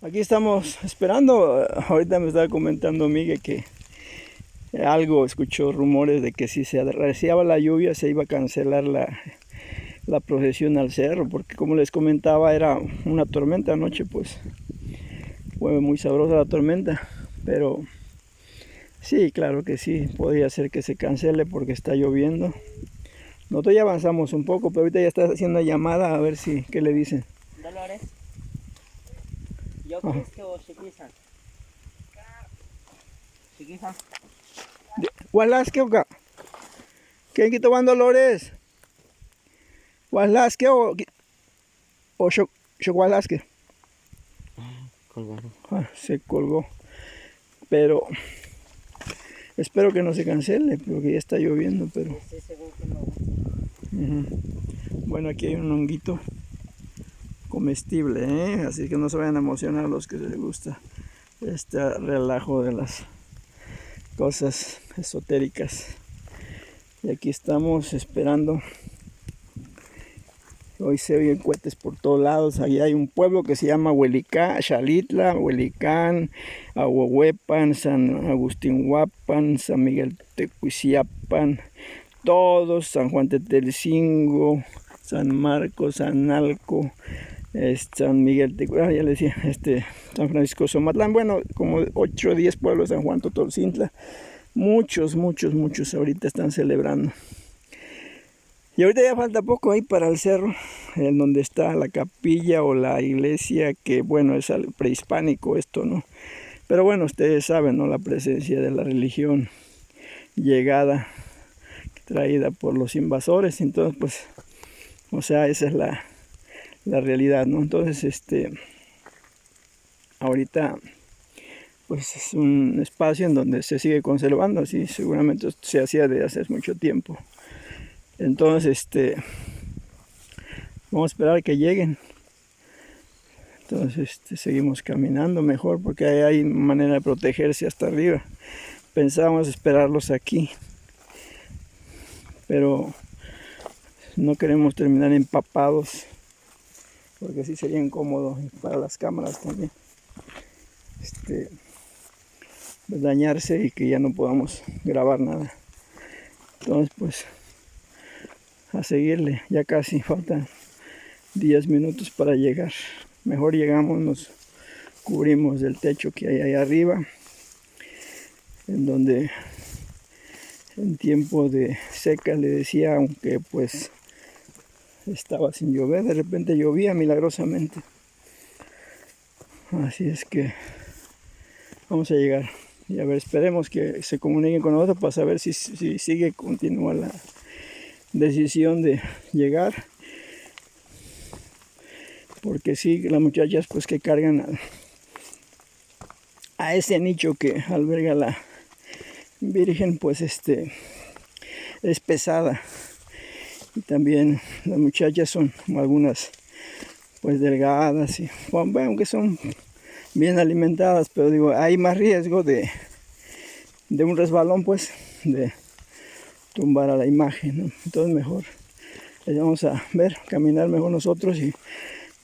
Aquí estamos esperando. Ahorita me estaba comentando Miguel que algo escuchó rumores de que si se arreciaba la lluvia se iba a cancelar la procesión al cerro, porque como les comentaba era una tormenta anoche, pues fue muy sabrosa la tormenta, pero sí, claro que sí, podría ser que se cancele porque está lloviendo. Nosotros ya avanzamos un poco, pero ahorita ya está haciendo una llamada a ver si, ¿qué le dicen? Dolores. Yo Ajá. Cristo o Chiquisa. Chiquisa. Wallace, ¿quién quitó van Dolores? Wallace o Wallace. Colgaron. Se colgó, pero espero que no se cancele porque ya está lloviendo, pero Sí, según que no. Bueno, aquí hay un honguito comestible, así que no se vayan a emocionar los que les gusta este relajo de las cosas esotéricas. Y aquí estamos esperando. Hoy se oyen cohetes por todos lados. Allí hay un pueblo que se llama Huelicán, Xalitla, Huelicán, Ahuehuepan, San Agustín Huapan, San Miguel Tecuiciapan, todos, San Juan Tetelcingo, San Marcos, San Alco, San Miguel Tecuiciapan, ya le decía, San Francisco Somatlán, bueno, como 8 o 10 pueblos, San Juan Totolcintla, muchos ahorita están celebrando. Y ahorita ya falta poco ahí para el cerro, en donde está la capilla o la iglesia, que bueno, es prehispánico esto, ¿no? Pero bueno, ustedes saben, ¿no? La presencia de la religión llegada, traída por los invasores, entonces pues, o sea, esa es la realidad, ¿no? Entonces, ahorita pues es un espacio en donde se sigue conservando, así seguramente se hacía de hace mucho tiempo. Entonces, vamos a esperar a que lleguen. Entonces seguimos caminando mejor porque hay manera de protegerse hasta arriba. Pensábamos esperarlos aquí, pero no queremos terminar empapados porque sí sería incómodo para las cámaras también. Pues dañarse y que ya no podamos grabar nada. Entonces pues a seguirle, ya casi faltan 10 minutos para llegar. Mejor llegamos, nos cubrimos del techo que hay ahí arriba, en donde en tiempo de seca le decía, aunque pues estaba sin llover, de repente llovía milagrosamente. Así es que vamos a llegar y a ver, esperemos que se comuniquen con nosotros para saber si continúa la decisión de llegar, porque sí, las muchachas pues que cargan a ese nicho que alberga la Virgen, pues es pesada, y también las muchachas son algunas pues delgadas y bueno, aunque son bien alimentadas, pero digo, hay más riesgo de un resbalón, pues de tumbar a la imagen, ¿no? Entonces mejor les vamos a ver, caminar mejor nosotros y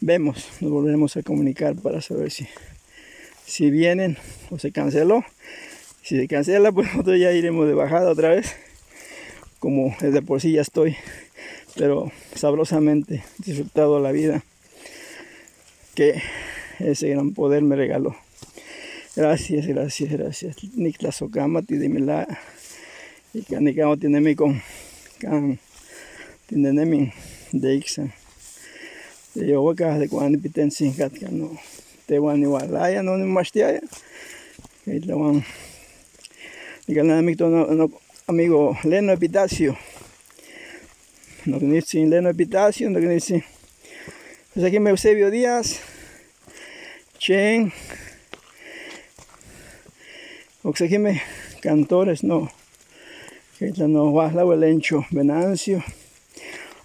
vemos, nos volveremos a comunicar para saber si vienen o se canceló. Si se cancela, pues nosotros ya iremos de bajada otra vez, como de por sí ya estoy, pero sabrosamente disfrutado la vida que ese gran poder me regaló. Gracias. Nikla Sokama, Tidimila, y Kanikao tiene mi con Kan, tiene mi de Ixa. Yo voy a de cuando piten sin Katka, no. Te van igual, ya no me mastia. Y le van. Y que nada, no, amigo Leno Epitacio. No que ni sin Leno Epitacio, no que ni sin. Pues aquí me Eusebio Díaz, Chen, Oxequime Cantores, no. Que no va la Huelencho, Venancio.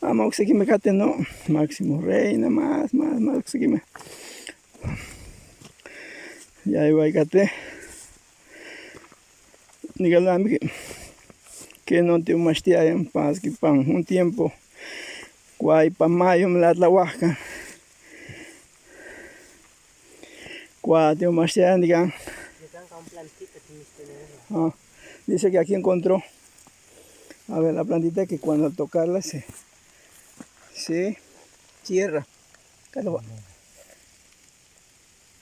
Vamos, Oxequime Cate, no. Máximo Reina, más, Oxequime. Ya iba a Cate. Dígame que no te mastia en paz, que pan un tiempo. Guay pa mayo me la huaca. Cuatro más digan. Yo tengo un plantito que me está Ah, dice que aquí encontró. A ver, la plantita que cuando al tocarla se cierra. Acá lo va.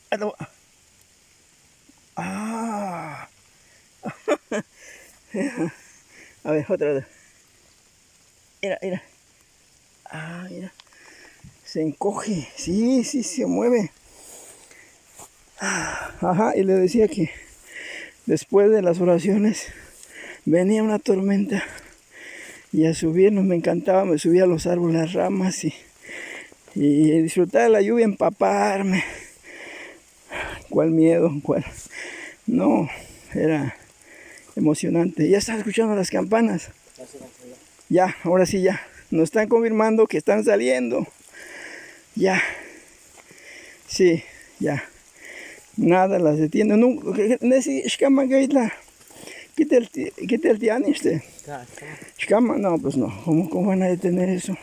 Acá lo va. Ah. A ver, otra vez. Mira, mira. Ah, mira. Se encoge. Sí, sí, se mueve. Ajá, y le decía que después de las oraciones venía una tormenta. Y a subirnos me encantaba, me subía a los árboles, las ramas y disfrutar de la lluvia, empaparme. ¿Cuál miedo? ¿Cuál? No, era emocionante. Ya están escuchando las campanas. Ya, ahora sí ya. Nos están confirmando que están saliendo. Ya. Sí, ya. Nada las detiene. Quita el tiani este. Shkama, no, pues no. ¿Cómo van a detener eso?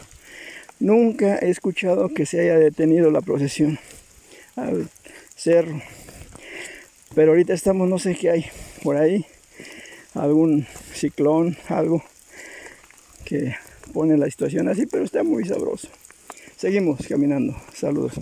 Nunca he escuchado que se haya detenido la procesión al cerro. Pero ahorita estamos, no sé qué hay por ahí. Algún ciclón, algo que pone la situación así, pero está muy sabroso. Seguimos caminando. Saludos.